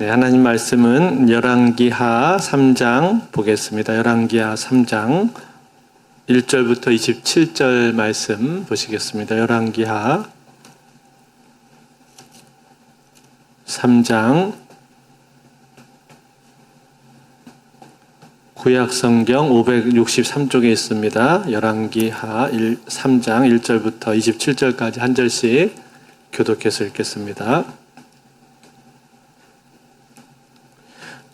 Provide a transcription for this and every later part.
네, 하나님 말씀은 열왕기하 3장 보겠습니다. 열왕기하 3장 1절부터 27절 말씀 보시겠습니다. 열왕기하 3장 구약성경 563쪽에 있습니다. 열왕기하 3장 1절부터 27절까지 한 절씩 교독해서 읽겠습니다.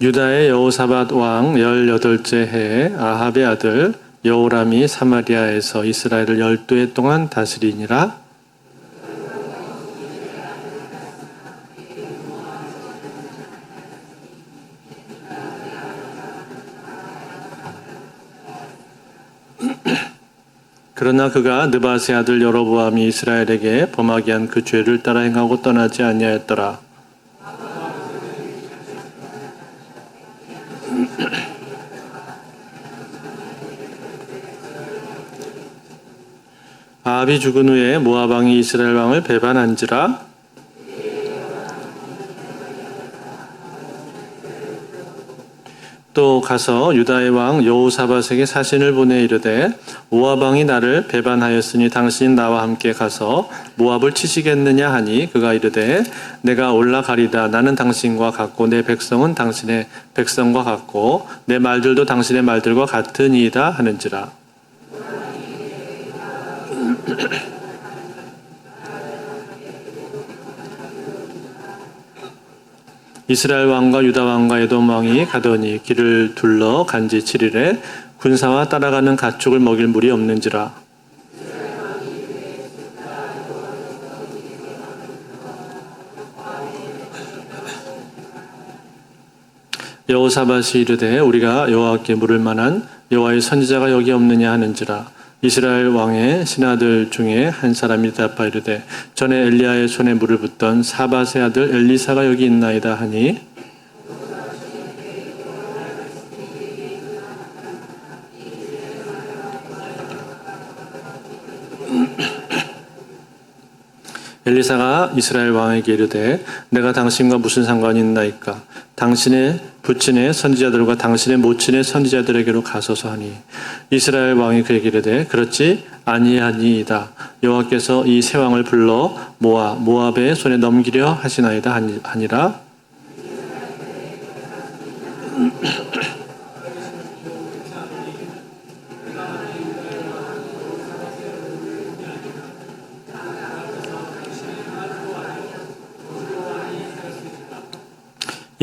유다의 여호사밧 왕 18째 해에 아합의 아들 여호람이 사마리아에서 이스라엘을 12해 동안 다스리니라. 그러나 그가 느밧의 아들 여로보암이 이스라엘에게 범하게 한 그 죄를 따라 행하고 떠나지 아니하였더라. 아합이 죽은 후에 모압 왕이 이스라엘 왕을 배반한지라. 또 가서 유다의 왕 여호사밧에게 사신을 보내 이르되 모압 왕이 나를 배반하였으니 당신이 나와 함께 가서 모압을 치시겠느냐 하니 그가 이르되 내가 올라가리다. 나는 당신과 같고 내 백성은 당신의 백성과 같고 내 말들도 당신의 말들과 같으니이다 하는지라. 이스라엘 왕과 유다 왕과 에돔 왕이 가더니 길을 둘러 간지 7일에 군사와 따라가는 가축을 먹일 물이 없는지라. 여호사밧이 이르되 우리가 여호와께 물을 만한 여호와의 선지자가 여기 없느냐 하는지라. 이스라엘 왕의 신하들 중에 한 사람이 대답하여 이르되 전에 엘리야의 손에 물을 붓던 사밧의 아들 엘리사가 여기 있나이다 하니 엘리사가 이스라엘 왕에게 이르되 내가 당신과 무슨 상관이 있나이까. 당신의 부친의 선지자들과 당신의 모친의 선지자들에게로 가소서 하니 이스라엘 왕이 그에게 이르되 그렇지 아니하니이다. 여호와께서 이 세 왕을 불러 모압의 손에 넘기려 하시나이다 하니라.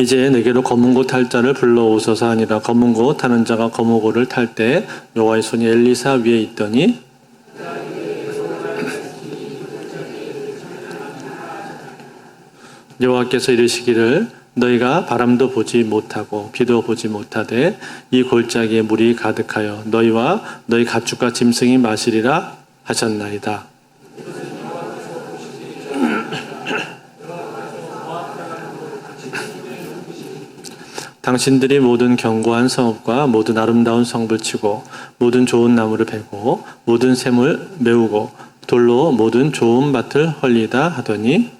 이제 내게로 검은 고 탈 자를 불러오소서 하니라. 검은 고 타는 자가 검은 고를 탈 때 여호와의 손이 엘리사 위에 있더니 여호와께서 이르시기를 너희가 바람도 보지 못하고 비도 보지 못하되 이 골짜기에 물이 가득하여 너희와 너희 가축과 짐승이 마시리라 하셨나이다. 당신들이 모든 견고한 성읍과 모든 아름다운 성읍을 치고 모든 좋은 나무를 베고 모든 샘을 메우고 돌로 모든 좋은 밭을 헐리다 하더니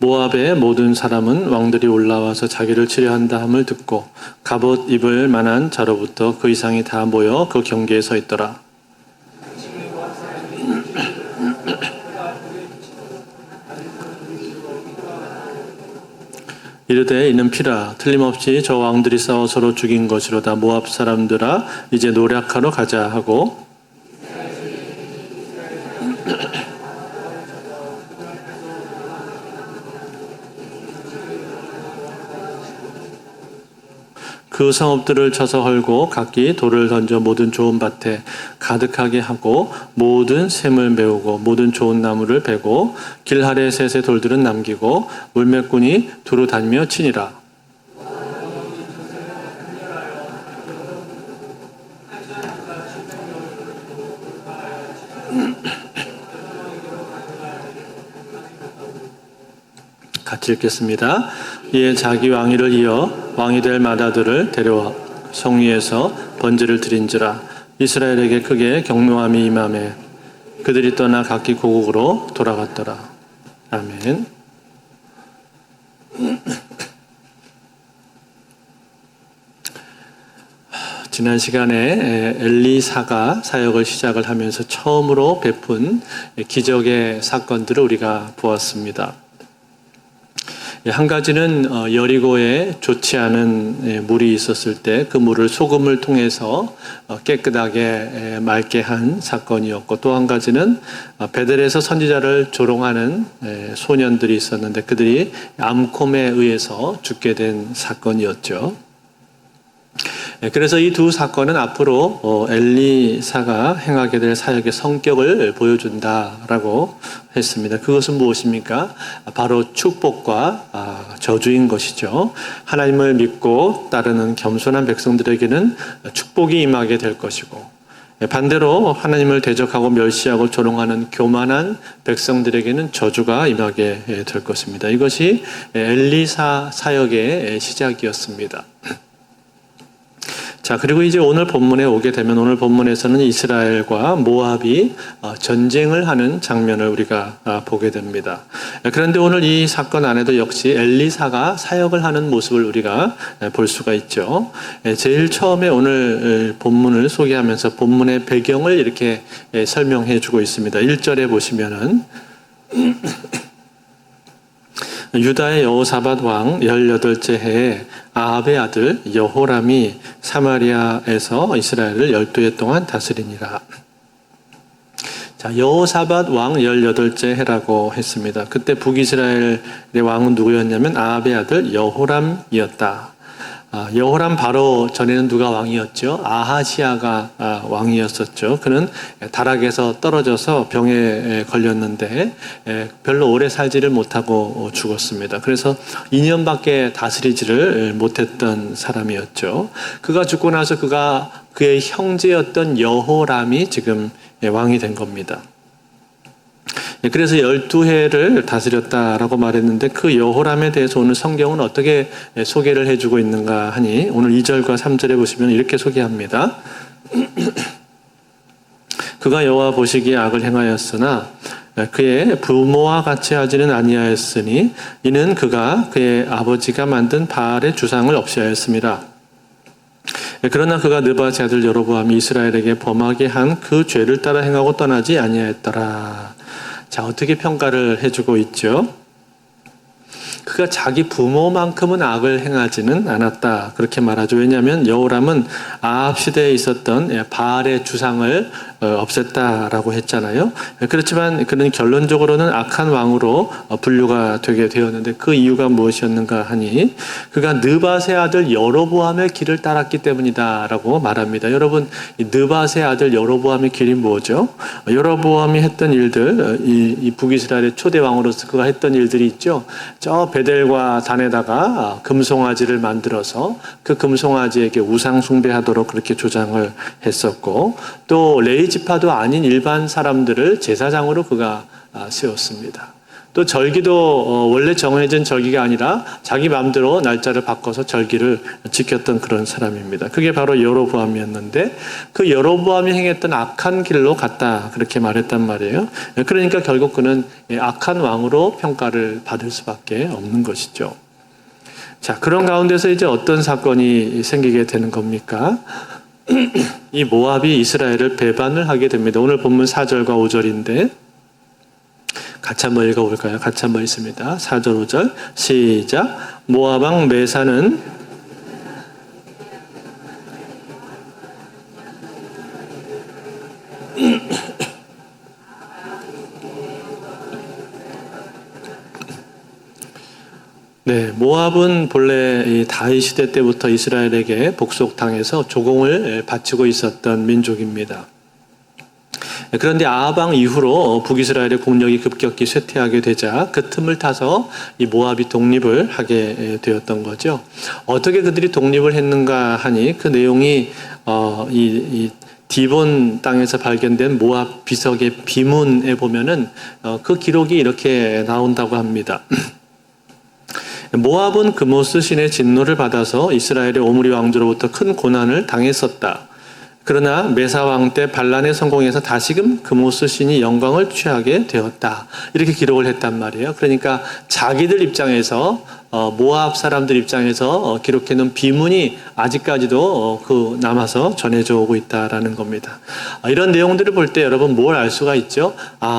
모압의 모든 사람은 왕들이 올라와서 자기를 치려 한다 함을 듣고 갑옷 입을 만한 자로부터 그 이상이 다 모여 그 경계에 서 있더라. 이르되 이는 피라. 틀림없이 저 왕들이 싸워 서로 죽인 것이로다. 모압 사람들아 이제 노략하러 가자 하고 그 성읍들을 쳐서 헐고 각기 돌을 던져 모든 좋은 밭에 가득하게 하고 모든 샘을 메우고 모든 좋은 나무를 베고 길 아래 셋의 돌들은 남기고 물매꾼이 두루 다니며 치니라. 같이 읽겠습니다. 이에 자기 왕위를 이어 왕이 될 마다들을 데려와 성 위에서 번제를 드린지라. 이스라엘에게 크게 경노함이 임하매 그들이 떠나 각기 고국으로 돌아갔더라. 아멘. 지난 시간에 엘리사가 사역을 시작을 하면서 처음으로 베푼 기적의 사건들을 우리가 보았습니다. 한 가지는 여리고에 좋지 않은 물이 있었을 때 그 물을 소금을 통해서 깨끗하게 맑게 한 사건이었고, 또 한 가지는 베델에서 선지자를 조롱하는 소년들이 있었는데 그들이 암콤에 의해서 죽게 된 사건이었죠. 그래서 이 두 사건은 앞으로 엘리사가 행하게 될 사역의 성격을 보여준다라고 했습니다. 그것은 무엇입니까? 바로 축복과 저주인 것이죠. 하나님을 믿고 따르는 겸손한 백성들에게는 축복이 임하게 될 것이고, 반대로 하나님을 대적하고 멸시하고 조롱하는 교만한 백성들에게는 저주가 임하게 될 것입니다. 이것이 엘리사 사역의 시작이었습니다. 자, 그리고 이제 오늘 본문에 오게 되면 오늘 본문에서는 이스라엘과 모압이 전쟁을 하는 장면을 우리가 보게 됩니다. 그런데 오늘 이 사건 안에도 역시 엘리사가 사역을 하는 모습을 우리가 볼 수가 있죠. 제일 처음에 오늘 본문을 소개하면서 본문의 배경을 이렇게 설명해 주고 있습니다. 1절에 보시면은 유다의 여호사밧 왕 18째 해에 아합의 아들 여호람이 사마리아에서 이스라엘을 12해 동안 다스리니라. 자, 여호사밧 왕 18째 해라고 했습니다. 그때 북이스라엘의 왕은 누구였냐면 아합의 아들 여호람이었다. 여호람 바로 전에는 누가 왕이었죠? 아하시아가 왕이었었죠. 그는 다락에서 떨어져서 병에 걸렸는데 별로 오래 살지를 못하고 죽었습니다. 그래서 2년밖에 다스리지를 못했던 사람이었죠. 그가 죽고 나서 그의 형제였던 여호람이 지금 왕이 된 겁니다. 그래서 12해를 다스렸다라고 말했는데 그 여호람에 대해서 오늘 성경은 어떻게 소개를 해주고 있는가 하니 오늘 2절과 3절에 보시면 이렇게 소개합니다. 그가 여호와 보시기에 악을 행하였으나 그의 부모와 같이 하지는 아니하였으니 이는 그가 그의 아버지가 만든 바알의 주상을 없애하였습니다. 그러나 그가 느바세 아들 여로보암이 이스라엘에게 범하게 한 그 죄를 따라 행하고 떠나지 아니하였더라. 자, 어떻게 평가를 해주고 있죠? 그가 자기 부모만큼은 악을 행하지는 않았다. 그렇게 말하죠. 왜냐하면 여호람은 아합 시대에 있었던 바알의 주상을 없앴다라고 했잖아요. 그렇지만 그는 결론적으로는 악한 왕으로 분류가 되게 되었는데 그 이유가 무엇이었는가 하니 그가 느밧의 아들 여로보암의 길을 따랐기 때문이다라고 말합니다. 여러분, 이 느밧의 아들 여로보암의 길이 뭐죠? 여로보암이 했던 일들, 이 북이스라엘의 초대 왕으로서 그가 했던 일들이 있죠. 저 베델과 단에다가 금송아지를 만들어서 그 금송아지에게 우상 숭배하도록 그렇게 조장을 했었고, 또 레위지파도 아닌 일반 사람들을 제사장으로 그가 세웠습니다. 또 절기도 원래 정해진 절기가 아니라 자기 마음대로 날짜를 바꿔서 절기를 지켰던 그런 사람입니다. 그게 바로 여로보암이었는데 그 여로보암이 행했던 악한 길로 갔다 그렇게 말했단 말이에요. 그러니까 결국 그는 악한 왕으로 평가를 받을 수밖에 없는 것이죠. 자, 그런 가운데서 이제 어떤 사건이 생기게 되는 겁니까? 이 모압이 이스라엘을 배반을 하게 됩니다. 오늘 본문 4절과 5절인데 같이 한번 읽어볼까요? 같이 한번 읽습니다. 4절 5절 시작. 모압 왕 메사는 네, 모압은 본래 이 다윗 시대 때부터 이스라엘에게 복속당해서 조공을 바치고 있었던 민족입니다. 그런데 아합 왕 이후로 북이스라엘의 국력이 급격히 쇠퇴하게 되자 그 틈을 타서 이 모압이 독립을 하게 되었던 거죠. 어떻게 그들이 독립을 했는가 하니 그 내용이 이 디본 땅에서 발견된 모압 비석의 비문에 보면은 그 기록이 이렇게 나온다고 합니다. 모압은 그모스 신의 진노를 받아서 이스라엘의 오므리 왕조로부터 큰 고난을 당했었다. 그러나 메사왕 때 반란에 성공해서 다시금 그모스 신이 영광을 취하게 되었다. 이렇게 기록을 했단 말이에요. 그러니까 자기들 입장에서 모압 사람들 입장에서 기록해놓은 비문이 아직까지도 남아서 전해져 오고 있다라는 겁니다. 이런 내용들을 볼 때 여러분 뭘 알 수가 있죠?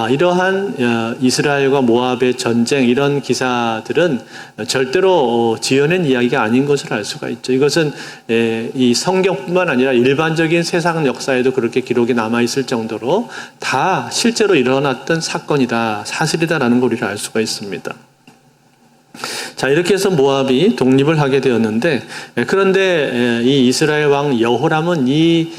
이러한 이스라엘과 모압의 전쟁 이런 기사들은 절대로 지어낸 이야기가 아닌 것을 알 수가 있죠. 이것은 이 성경뿐만 아니라 일반적인 세상 역사에도 그렇게 기록이 남아있을 정도로 다 실제로 일어났던 사건이다, 사실이다라는 걸 우리가 알 수가 있습니다. 자, 이렇게 해서 모압이 독립을 하게 되었는데, 그런데 이 이스라엘 왕 여호람은 이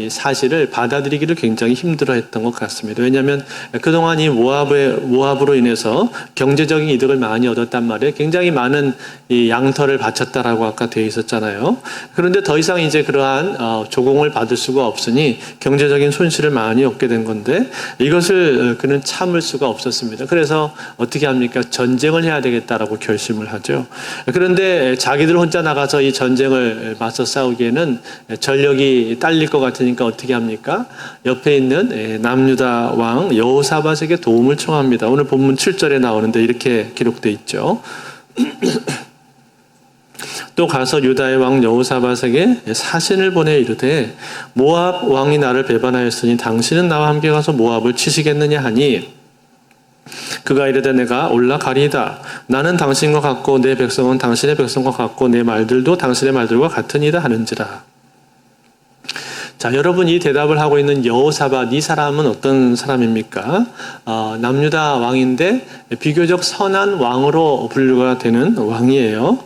사실을 받아들이기를 굉장히 힘들어했던 것 같습니다. 왜냐하면 그동안 이 모압으로 인해서 경제적인 이득을 많이 얻었단 말이에요. 굉장히 많은 이 양털을 바쳤다라고 아까 되어 있었잖아요. 그런데 더 이상 이제 그러한 조공을 받을 수가 없으니 경제적인 손실을 많이 얻게 된 건데, 이것을 그는 참을 수가 없었습니다. 그래서 어떻게 합니까? 전쟁을 해야 되겠다라고 결심을 하죠. 그런데 자기들 혼자 나가서 이 전쟁을 맞서 싸우기에는 전력이 딸릴 것 같으니까 어떻게 합니까? 옆에 있는 남유다 왕 여호사밧에게 도움을 청합니다. 오늘 본문 7절에 나오는데 이렇게 기록되어 있죠. 또 가서 유다의 왕 여호사밧에게 사신을 보내 이르되 모압 왕이 나를 배반하였으니 당신은 나와 함께 가서 모압을 치시겠느냐 하니, 그가 이르되 내가 올라가리이다. 나는 당신과 같고 내 백성은 당신의 백성과 같고 내 말들도 당신의 말들과 같으니라 하는지라. 자, 여러분 이 대답을 하고 있는 여호사밧, 이 사람은 어떤 사람입니까? 남유다 왕인데 비교적 선한 왕으로 분류가 되는 왕이에요.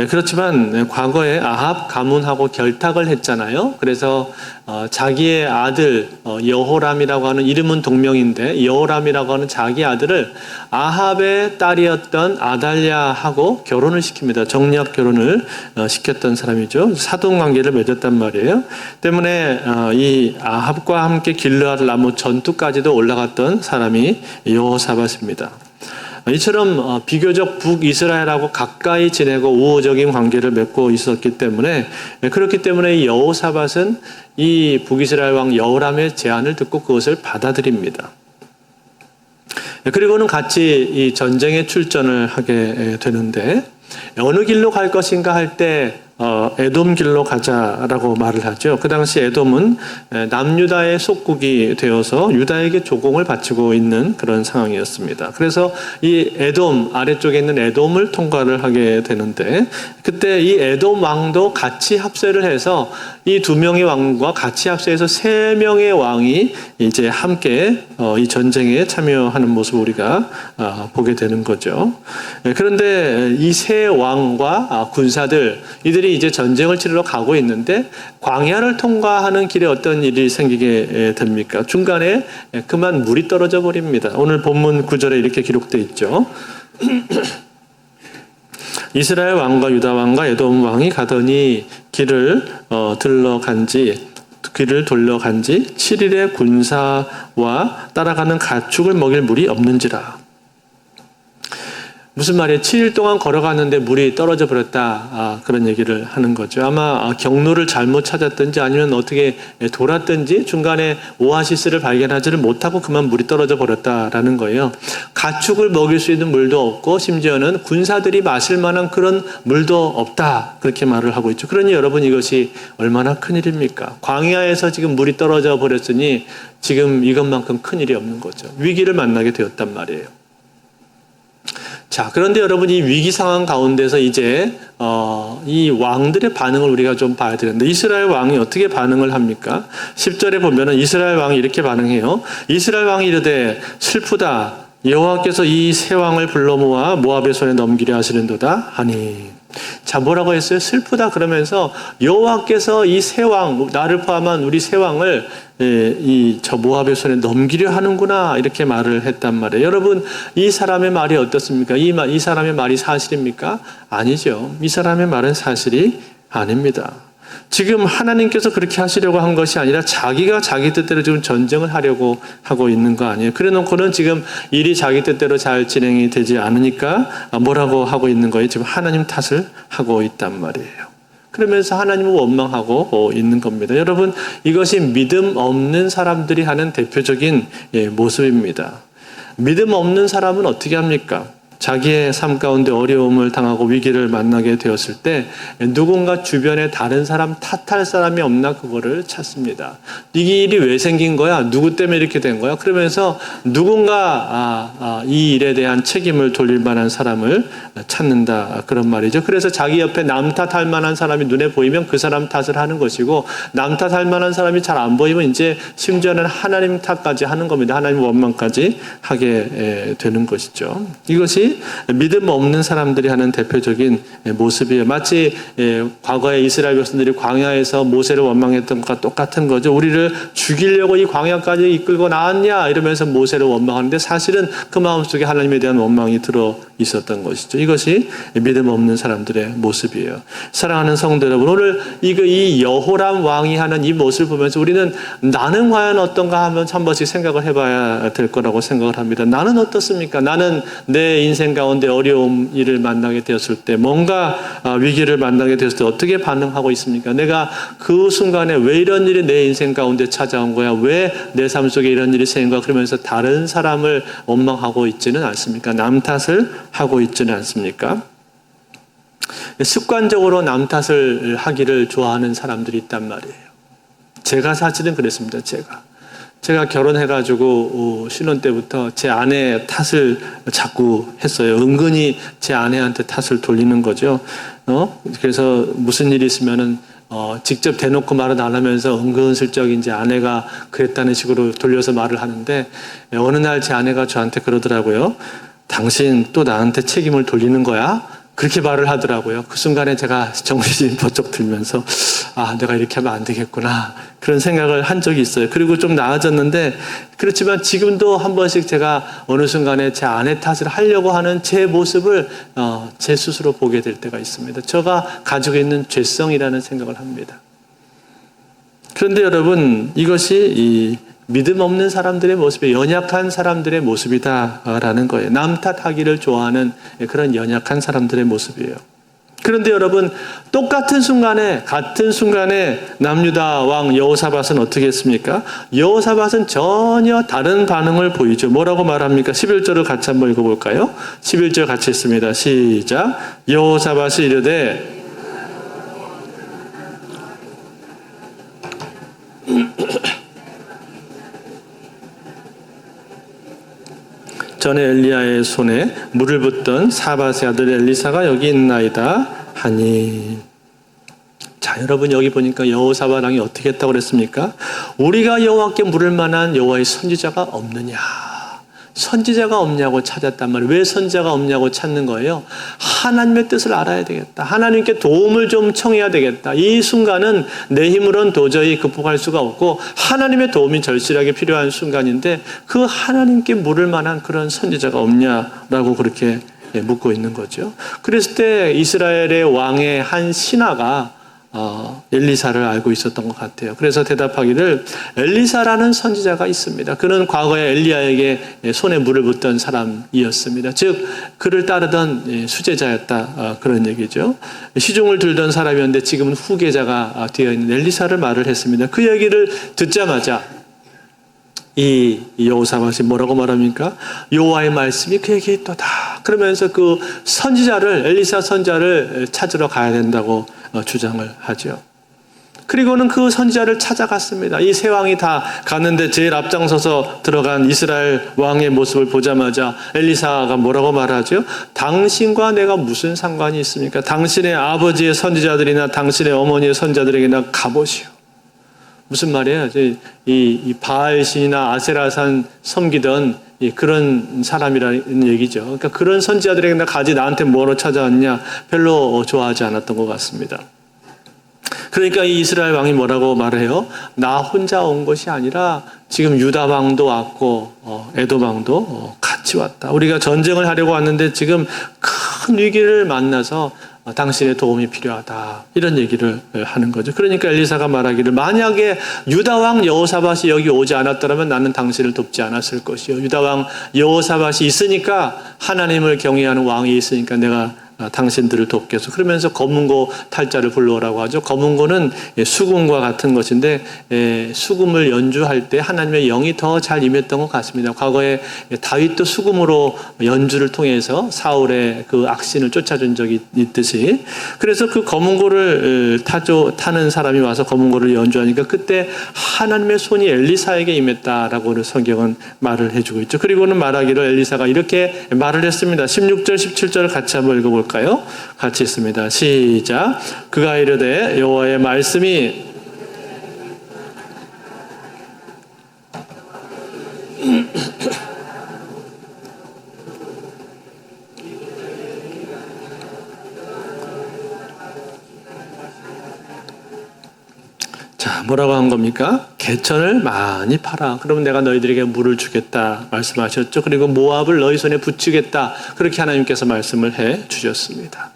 그렇지만 과거에 아합 가문하고 결탁을 했잖아요. 그래서 자기의 아들 여호람이라고 하는, 이름은 동명인데 여호람이라고 하는 자기 아들을 아합의 딸이었던 아달랴하고 결혼을 시킵니다. 정략 결혼을 시켰던 사람이죠. 사돈관계를 맺었단 말이에요. 때문에 이 아합과 함께 길르앗 나무 전투까지도 올라갔던 사람이 여호사밧입니다. 이처럼 비교적 북이스라엘하고 가까이 지내고 우호적인 관계를 맺고 있었기 때문에, 그렇기 때문에 이 여호사밧은 이 북이스라엘 왕 여호람의 제안을 듣고 그것을 받아들입니다. 그리고는 같이 이 전쟁에 출전을 하게 되는데, 어느 길로 갈 것인가 할 때 에돔 길로 가자라고 말을 하죠. 그 당시 에돔은 남유다의 속국이 되어서 유다에게 조공을 바치고 있는 그런 상황이었습니다. 그래서 이 에돔, 아래쪽에 있는 에돔을 통과를 하게 되는데, 그때 이 에돔 왕도 같이 합세를 해서 이 두 명의 왕과 같이 합세해서 세 명의 왕이 이제 함께 이 전쟁에 참여하는 모습을 우리가 보게 되는 거죠. 그런데 이 세 왕과 군사들, 이들이 이제 전쟁을 치르러 가고 있는데 광야를 통과하는 길에 어떤 일이 생기게 됩니까? 중간에 그만 물이 떨어져 버립니다. 오늘 본문 9절에 이렇게 기록되어 있죠. 이스라엘 왕과 유다 왕과 에돔 왕이 가더니 길을 돌려간지 7일의 군사와 따라가는 가축을 먹일 물이 없는지라. 무슨 말이에요? 7일 동안 걸어갔는데 물이 떨어져 버렸다. 그런 얘기를 하는 거죠. 아마 경로를 잘못 찾았든지 아니면 어떻게 돌았든지 중간에 오아시스를 발견하지를 못하고 그만 물이 떨어져 버렸다라는 거예요. 가축을 먹일 수 있는 물도 없고 심지어는 군사들이 마실 만한 그런 물도 없다. 그렇게 말을 하고 있죠. 그러니 여러분, 이것이 얼마나 큰일입니까? 광야에서 지금 물이 떨어져 버렸으니 지금 이것만큼 큰일이 없는 거죠. 위기를 만나게 되었단 말이에요. 자, 그런데 여러분, 이 위기 상황 가운데서 이제 이 왕들의 반응을 우리가 좀 봐야 되는데, 이스라엘 왕이 어떻게 반응을 합니까? 10절에 보면은 이스라엘 왕이 이렇게 반응해요. 이스라엘 왕이 이르되 슬프다. 여호와께서 이 세 왕을 불러 모아 모압의 손에 넘기려 하시는도다 하니. 자, 뭐라고 했어요? 슬프다 그러면서 여호와께서 이 세 왕, 나를 포함한 우리 세 왕을 저 모압의 손에 넘기려 하는구나, 이렇게 말을 했단 말이에요. 여러분, 이 사람의 말이 어떻습니까? 이 사람의 말이 사실입니까? 아니죠. 이 사람의 말은 사실이 아닙니다. 지금 하나님께서 그렇게 하시려고 한 것이 아니라 자기가 자기 뜻대로 지금 전쟁을 하려고 하고 있는 거 아니에요. 그래 놓고는 지금 일이 자기 뜻대로 잘 진행이 되지 않으니까 뭐라고 하고 있는 거예요? 지금 하나님 탓을 하고 있단 말이에요. 그러면서 하나님을 원망하고 있는 겁니다. 여러분, 이것이 믿음 없는 사람들이 하는 대표적인 모습입니다. 믿음 없는 사람은 어떻게 합니까? 자기의 삶 가운데 어려움을 당하고 위기를 만나게 되었을 때 누군가 주변에 다른 사람 탓할 사람이 없나 그거를 찾습니다. 이 일이 왜 생긴 거야? 누구 때문에 이렇게 된 거야? 그러면서 누군가 이 일에 대한 책임을 돌릴 만한 사람을 찾는다, 그런 말이죠. 그래서 자기 옆에 남 탓할 만한 사람이 눈에 보이면 그 사람 탓을 하는 것이고, 남 탓할 만한 사람이 잘 안 보이면 이제 심지어는 하나님 탓까지 하는 겁니다. 하나님 원망까지 하게 되는 것이죠. 이것이 믿음 없는 사람들이 하는 대표적인 모습이에요. 마치 과거에 이스라엘 백성들이 광야에서 모세를 원망했던 것과 똑같은 거죠. 우리를 죽이려고 이 광야까지 이끌고 나왔냐 이러면서 모세를 원망하는데 사실은 그 마음속에 하나님에 대한 원망이 들어 있었던 것이죠. 이것이 믿음 없는 사람들의 모습이에요. 사랑하는 성도 여러분, 오늘 이 여호람 왕이 하는 이 모습을 보면서 우리는 나는 과연 어떤가 하면 한 번씩 생각을 해봐야 될 거라고 생각을 합니다. 나는 어떻습니까? 나는 내 인생 가운데 어려움 일을 만나게 되었을 때, 뭔가 위기를 만나게 되었을 때 어떻게 반응하고 있습니까? 내가 그 순간에 왜 이런 일이 내 인생 가운데 찾아온 거야? 왜 내 삶 속에 이런 일이 생긴 거야? 그러면서 다른 사람을 원망하고 있지는 않습니까? 남 탓을 하고 있지는 않습니까? 습관적으로 남 탓을 하기를 좋아하는 사람들이 있단 말이에요. 제가 사실은 그랬습니다. 제가 결혼해가지고 신혼 때부터 제 아내 탓을 자꾸 했어요. 은근히 제 아내한테 탓을 돌리는 거죠. 그래서 무슨 일이 있으면은 직접 대놓고 말은 안 하면서 은근슬쩍 이제 아내가 그랬다는 식으로 돌려서 말을 하는데, 어느 날 제 아내가 저한테 그러더라고요. 당신 또 나한테 책임을 돌리는 거야? 그렇게 말을 하더라고요. 그 순간에 제가 정신이 번쩍 들면서 내가 이렇게 하면 안 되겠구나, 그런 생각을 한 적이 있어요. 그리고 좀 나아졌는데, 그렇지만 지금도 한 번씩 제가 어느 순간에 제 아내 탓을 하려고 하는 제 모습을 제 스스로 보게 될 때가 있습니다. 제가 가지고 있는 죄성이라는 생각을 합니다. 그런데 여러분, 이것이 이 믿음 없는 사람들의 모습이 연약한 사람들의 모습이다라는 거예요. 남 탓하기를 좋아하는 그런 연약한 사람들의 모습이에요. 그런데 여러분, 같은 순간에 남유다 왕 여호사밧은 어떻게 했습니까? 여호사밧은 전혀 다른 반응을 보이죠. 뭐라고 말합니까? 11절을 같이 한번 읽어볼까요? 11절 같이 했습니다. 시작. 여호사밧이 이르되 전에 엘리야의 손에 물을 붓던 사밧의 아들 엘리사가 여기 있나이다 하니. 자, 여러분, 여기 보니까 여호사밧 왕이 어떻게 했다고 그랬습니까? 우리가 여호와께 물을 만한 여호와의 선지자가 없느냐, 선지자가 없냐고 찾았단 말이에요. 왜 선지자가 없냐고 찾는 거예요? 하나님의 뜻을 알아야 되겠다. 하나님께 도움을 좀 청해야 되겠다. 이 순간은 내 힘으로는 도저히 극복할 수가 없고 하나님의 도움이 절실하게 필요한 순간인데, 그 하나님께 물을 만한 그런 선지자가 없냐라고 그렇게 묻고 있는 거죠. 그랬을 때 이스라엘의 왕의 한 신하가 엘리사를 알고 있었던 것 같아요. 그래서 대답하기를, 엘리사라는 선지자가 있습니다. 그는 과거에 엘리야에게 손에 물을 붓던 사람이었습니다. 즉 그를 따르던 수제자였다, 그런 얘기죠. 시중을 들던 사람이었는데 지금은 후계자가 되어 있는 엘리사를 말을 했습니다. 그 얘기를 듣자마자 이 여호사밧이 뭐라고 말합니까? 여호와의 말씀이 그에게 있도다. 그러면서 그 선지자를, 엘리사 선지자를 찾으러 가야 된다고 주장을 하죠. 그리고는 그 선지자를 찾아갔습니다. 이 세 왕이 다 갔는데 제일 앞장서서 들어간 이스라엘 왕의 모습을 보자마자 엘리사가 뭐라고 말하죠? 당신과 내가 무슨 상관이 있습니까? 당신의 아버지의 선지자들이나 당신의 어머니의 선지자들에게나 가보시오. 무슨 말이에요? 이 바알신이나 아세라산 섬기던 그런 사람이라는 얘기죠. 그러니까 그런 선지자들에게 가지 나한테 뭐로 찾아왔냐, 별로 좋아하지 않았던 것 같습니다. 그러니까 이 이스라엘 왕이 뭐라고 말해요? 나 혼자 온 것이 아니라 지금 유다 왕도 왔고 에돔 왕도 같이 왔다. 우리가 전쟁을 하려고 왔는데 지금 큰 위기를 만나서 당신의 도움이 필요하다, 이런 얘기를 하는 거죠. 그러니까 엘리사가 말하기를, 만약에 유다왕 여호사밧이 여기 오지 않았더라면 나는 당신을 돕지 않았을 것이요, 유다왕 여호사밧이 있으니까, 하나님을 경외하는 왕이 있으니까 내가 당신들을 돕게 해서 그러면서 검은고 탈자를 불러오라고 하죠. 검은고는 수금과 같은 것인데 수금을 연주할 때 하나님의 영이 더 잘 임했던 것 같습니다. 과거에 다윗도 수금으로 연주를 통해서 사울의 그 악신을 쫓아준 적이 있듯이 그래서 그 검은고를 타는 사람이 와서 검은고를 연주하니까 그때 하나님의 손이 엘리사에게 임했다라고 성경은 말을 해주고 있죠. 그리고는 말하기를 엘리사가 이렇게 말을 했습니다. 16절 17절 같이 한번 읽어볼까요? 같이 있습니다. 시작. 그가 이르되 여호와의 말씀이 자, 뭐라고 한 겁니까? 개천을 많이 팔아. 그러면 내가 너희들에게 물을 주겠다 말씀하셨죠. 그리고 모압을 너희 손에 붙이겠다. 그렇게 하나님께서 말씀을 해 주셨습니다.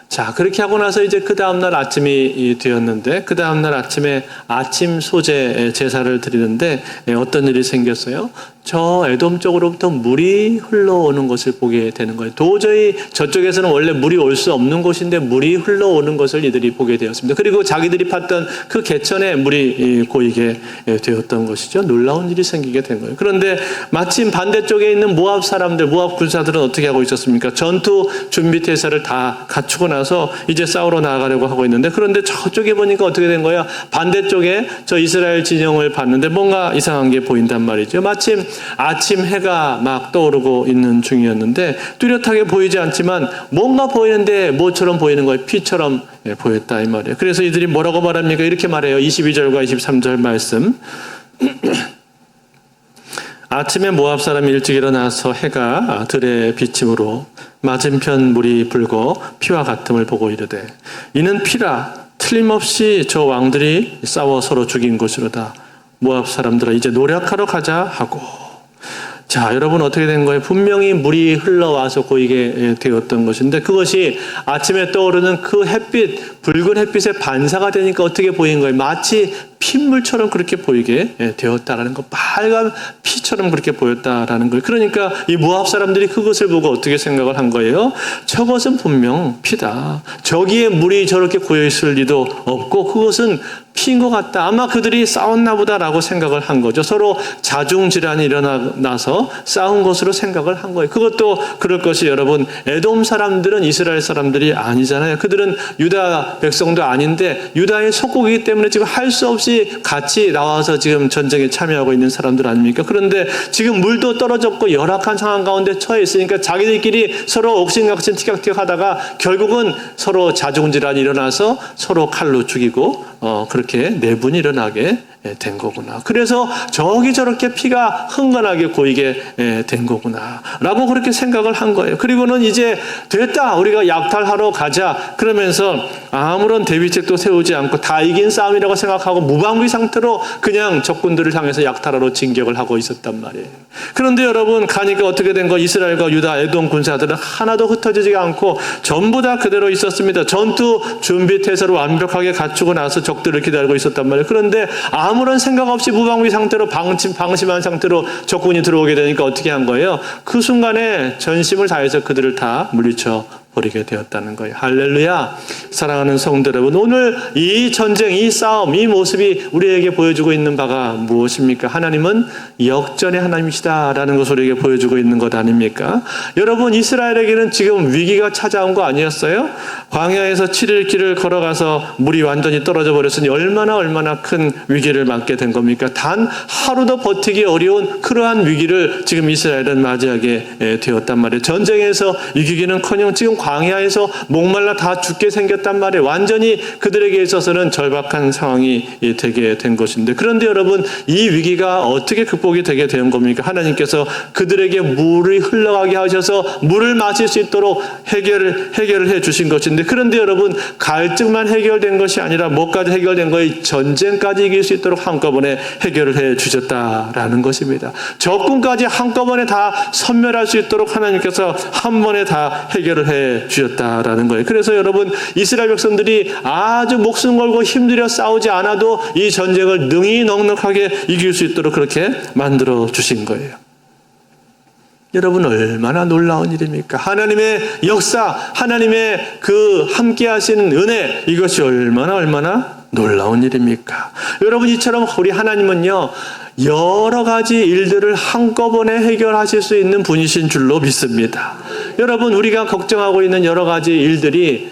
자, 그렇게 하고 나서 이제 그 다음날 아침이 되었는데 그 다음날 아침에 아침 소제 제사를 드리는데 어떤 일이 생겼어요? 저 에돔 쪽으로부터 물이 흘러오는 것을 보게 되는 거예요. 도저히 저쪽에서는 원래 물이 올 수 없는 곳인데 물이 흘러오는 것을 이들이 보게 되었습니다. 그리고 자기들이 팠던 그 개천에 물이 고이게 되었던 것이죠. 놀라운 일이 생기게 된 거예요. 그런데 마침 반대쪽에 있는 모압 사람들, 모압 군사들은 어떻게 하고 있었습니까? 전투 준비 태세를 다 갖추고 나서 이제 싸우러 나아가려고 하고 있는데 그런데 저쪽에 보니까 어떻게 된 거예요? 반대쪽에 저 이스라엘 진영을 봤는데 뭔가 이상한 게 보인단 말이죠. 마침 아침 해가 막 떠오르고 있는 중이었는데 뚜렷하게 보이지 않지만 뭔가 보이는데 뭐처럼 보이는 거예요. 피처럼 보였다 이 말이에요. 그래서 이들이 뭐라고 말합니까? 이렇게 말해요. 22절과 23절 말씀. 아침에 모압 사람이 일찍 일어나서 해가 들에 비침으로 맞은편 물이 불고 피와 같음을 보고 이르되 이는 피라 틀림없이 저 왕들이 싸워 서로 죽인 것이로다. 모압 사람들아 이제 노력하러 가자 하고 자, 여러분 어떻게 된 거예요? 분명히 물이 흘러와서 고이게 되었던 것인데 그것이 아침에 떠오르는 그 햇빛, 붉은 햇빛의 반사가 되니까 어떻게 보인 거예요? 마치 핏물처럼 그렇게 보이게 되었다라는 거, 빨간 피처럼 그렇게 보였다라는 거예요. 그러니까 이 모압 사람들이 그것을 보고 어떻게 생각을 한 거예요? 저것은 분명 피다. 저기에 물이 저렇게 고여 있을 리도 없고 그것은 피인 것 같다. 아마 그들이 싸웠나 보다라고 생각을 한 거죠. 서로 자중질환이 일어나서 싸운 것으로 생각을 한 거예요. 그것도 그럴 것이 여러분 에돔 사람들은 이스라엘 사람들이 아니잖아요. 그들은 유다 백성도 아닌데 유다의 속국이기 때문에 지금 할 수 없이 같이 나와서 지금 전쟁에 참여하고 있는 사람들 아닙니까? 그런데 지금 물도 떨어졌고 열악한 상황 가운데 처해 있으니까 자기들끼리 서로 옥신각신 티격태격 하다가 결국은 서로 자중질환이 일어나서 서로 칼로 죽이고 그렇게 내분이 일어나게 된 거구나. 그래서 저기 저렇게 피가 흥건하게 고이게 된 거구나 라고 그렇게 생각을 한 거예요. 그리고는 이제 됐다 우리가 약탈하러 가자 그러면서 아무런 대비책도 세우지 않고 다 이긴 싸움이라고 생각하고 무방비 상태로 그냥 적군들을 향해서 약탈하러 진격을 하고 있었단 말이에요. 그런데 여러분 가니까 어떻게 된 거? 이스라엘과 유다 에돔 군사들은 하나도 흩어지지 않고 전부 다 그대로 있었습니다. 전투 준비 태세를 완벽하게 갖추고 나서 적들을 기다리고 있었단 말이에요. 그런데 아무런 생각 없이 무방비 상태로 방심한 상태로 적군이 들어오게 되니까 어떻게 한 거예요? 그 순간에 전심을 다해서 그들을 다 물리쳐 버리게 되었다는 거예요. 할렐루야. 사랑하는 성도 여러분, 오늘 이 전쟁, 이 싸움, 이 모습이 우리에게 보여주고 있는 바가 무엇입니까? 하나님은 역전의 하나님이시다라는 것을 우리에게 보여주고 있는 것 아닙니까? 여러분, 이스라엘에게는 지금 위기가 찾아온 거 아니었어요? 광야에서 7일 길을 걸어가서 물이 완전히 떨어져 버렸으니 얼마나 큰 위기를 맞게 된 겁니까? 단 하루도 버티기 어려운 그러한 위기를 지금 이스라엘은 맞이하게 되었단 말이에요. 전쟁에서 이기기는커녕 지금 광야에서 목말라 다 죽게 생겼단 말이에요. 완전히 그들에게 있어서는 절박한 상황이 되게 된 것인데 그런데 여러분 이 위기가 어떻게 극복이 되게 된 겁니까? 하나님께서 그들에게 물이 흘러가게 하셔서 물을 마실 수 있도록 해결을 해 주신 것인데 그런데 여러분 갈증만 해결된 것이 아니라 뭐까지 해결된 거예요? 전쟁까지 이길 수 있도록 한꺼번에 해결을 해 주셨다라는 것입니다. 적군까지 한꺼번에 다 섬멸할 수 있도록 하나님께서 한 번에 다 해결을 해 주셨다라는 거예요. 그래서 여러분 이스라엘 백성들이 아주 목숨 걸고 힘들여 싸우지 않아도 이 전쟁을 능히 넉넉하게 이길 수 있도록 그렇게 만들어 주신 거예요. 여러분 얼마나 놀라운 일입니까? 하나님의 역사, 하나님의 그 함께 하시는 은혜, 이것이 얼마나 놀라운 일입니까? 여러분, 이처럼 우리 하나님은요, 여러 가지 일들을 한꺼번에 해결하실 수 있는 분이신 줄로 믿습니다. 여러분, 우리가 걱정하고 있는 여러 가지 일들이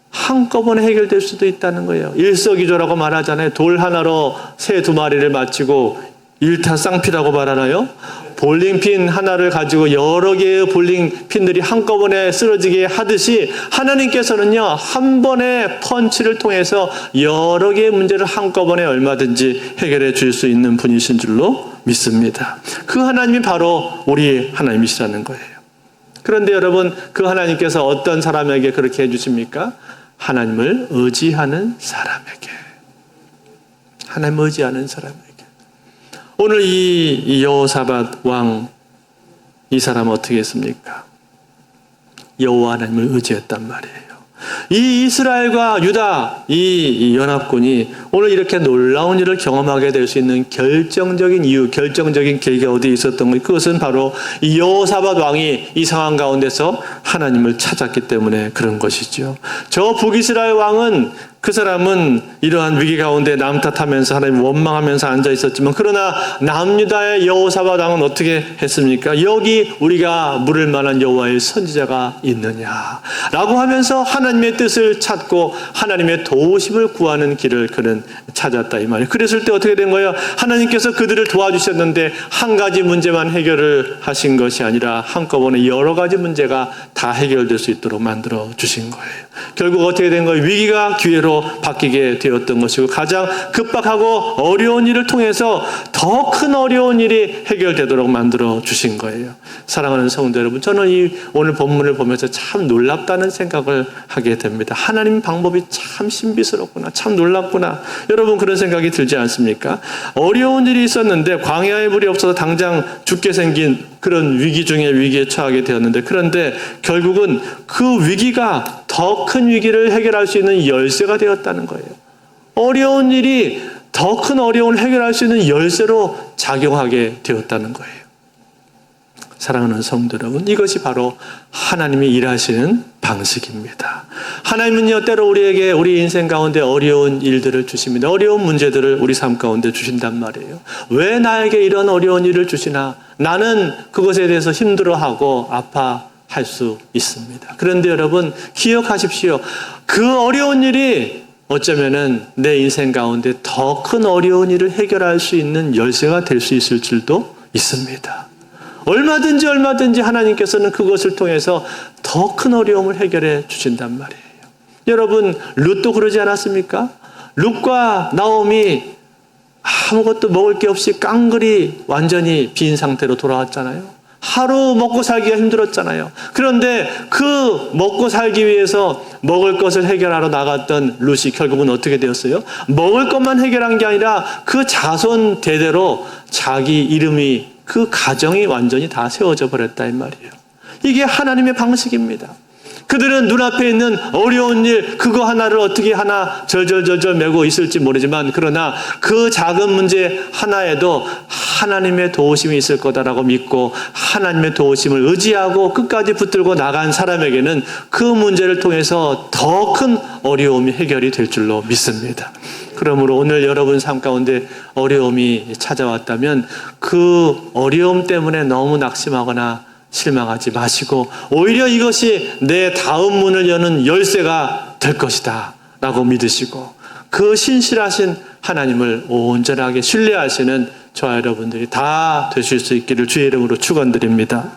한꺼번에 해결될 수도 있다는 거예요. 일석이조라고 말하잖아요. 돌 하나로 새 2마리를 맞추고 일타쌍피라고 말하나요? 볼링핀 하나를 가지고 여러 개의 볼링핀들이 한꺼번에 쓰러지게 하듯이 하나님께서는요, 한 번의 펀치를 통해서 여러 개의 문제를 한꺼번에 얼마든지 해결해 줄 수 있는 분이신 줄로 믿습니다. 그 하나님이 바로 우리 하나님이시라는 거예요. 그런데 여러분, 그 하나님께서 어떤 사람에게 그렇게 해주십니까? 하나님을 의지하는 사람에게. 하나님을 의지하는 사람에게. 오늘 이 여호사밧 왕, 이 사람은 어떻게 했습니까? 여호와 하나님을 의지했단 말이에요. 이 이스라엘과 유다, 이 연합군이 오늘 이렇게 놀라운 일을 경험하게 될 수 있는 결정적인 이유, 결정적인 계기가 어디에 있었던 것, 그것은 바로 이 여호사밧 왕이 이 상황 가운데서 하나님을 찾았기 때문에 그런 것이죠. 저 북이스라엘 왕은, 그 사람은 이러한 위기 가운데 남 탓하면서 하나님 원망하면서 앉아 있었지만, 그러나 남유다의 여호사밧 왕은 어떻게 했습니까? 여기 우리가 물을 만한 여호와의 선지자가 있느냐라고 하면서 하나님의 뜻을 찾고 하나님의 도우심을 구하는 길을 그는 찾았다, 이 말이에요. 그랬을 때 어떻게 된 거예요? 하나님께서 그들을 도와주셨는데 한 가지 문제만 해결을 하신 것이 아니라 한꺼번에 여러 가지 문제가 다 해결될 수 있도록 만들어 주신 거예요. 결국 어떻게 된 거예요? 위기가 기회로 바뀌게 되었던 것이고, 가장 급박하고 어려운 일을 통해서 더 큰 어려운 일이 해결되도록 만들어 주신 거예요. 사랑하는 성도 여러분, 저는 이 오늘 본문을 보면서 참 놀랍다는 생각을 하게 됩니다. 하나님 방법이 참 신비스럽구나, 참 놀랍구나. 여러분, 그런 생각이 들지 않습니까? 어려운 일이 있었는데 광야에 물이 없어서 당장 죽게 생긴 그런 위기 중에 위기에 처하게 되었는데, 그런데 결국은 그 위기가 더 큰 위기를 해결할 수 있는 열쇠가 되었다는 거예요. 어려운 일이 더 큰 어려움을 해결할 수 있는 열쇠로 작용하게 되었다는 거예요. 사랑하는 성도 여러분, 이것이 바로 하나님이 일하시는 방식입니다. 하나님은요, 때로 우리에게 우리 인생 가운데 어려운 일들을 주십니다. 어려운 문제들을 우리 삶 가운데 주신단 말이에요. 왜 나에게 이런 어려운 일을 주시나? 나는 그것에 대해서 힘들어하고 아파할 수 있습니다. 그런데 여러분, 기억하십시오. 그 어려운 일이 어쩌면은 내 인생 가운데 더 큰 어려운 일을 해결할 수 있는 열쇠가 될 수 있을 줄도 있습니다. 얼마든지 하나님께서는 그것을 통해서 더 큰 어려움을 해결해 주신단 말이에요. 여러분, 룻도 그러지 않았습니까? 룻과 나오미 아무것도 먹을 게 없이 깡그리 완전히 빈 상태로 돌아왔잖아요. 하루 먹고 살기가 힘들었잖아요. 그런데 그 먹고 살기 위해서 먹을 것을 해결하러 나갔던 룻이 결국은 어떻게 되었어요? 먹을 것만 해결한 게 아니라 그 자손 대대로 자기 이름이, 그 가정이 완전히 다 세워져 버렸다, 이 말이에요. 이게 하나님의 방식입니다. 그들은 눈앞에 있는 어려운 일, 그거 하나를 어떻게 하나 절절절절 메고 있을지 모르지만, 그러나 그 작은 문제 하나에도 하나님의 도우심이 있을 거다라고 믿고 하나님의 도우심을 의지하고 끝까지 붙들고 나간 사람에게는 그 문제를 통해서 더 큰 어려움이 해결이 될 줄로 믿습니다. 그러므로 오늘 여러분 삶 가운데 어려움이 찾아왔다면 그 어려움 때문에 너무 낙심하거나 실망하지 마시고, 오히려 이것이 내 다음 문을 여는 열쇠가 될 것이다 라고 믿으시고, 그 신실하신 하나님을 온전하게 신뢰하시는 저와 여러분들이 다 되실 수 있기를 주의 이름으로 축원드립니다.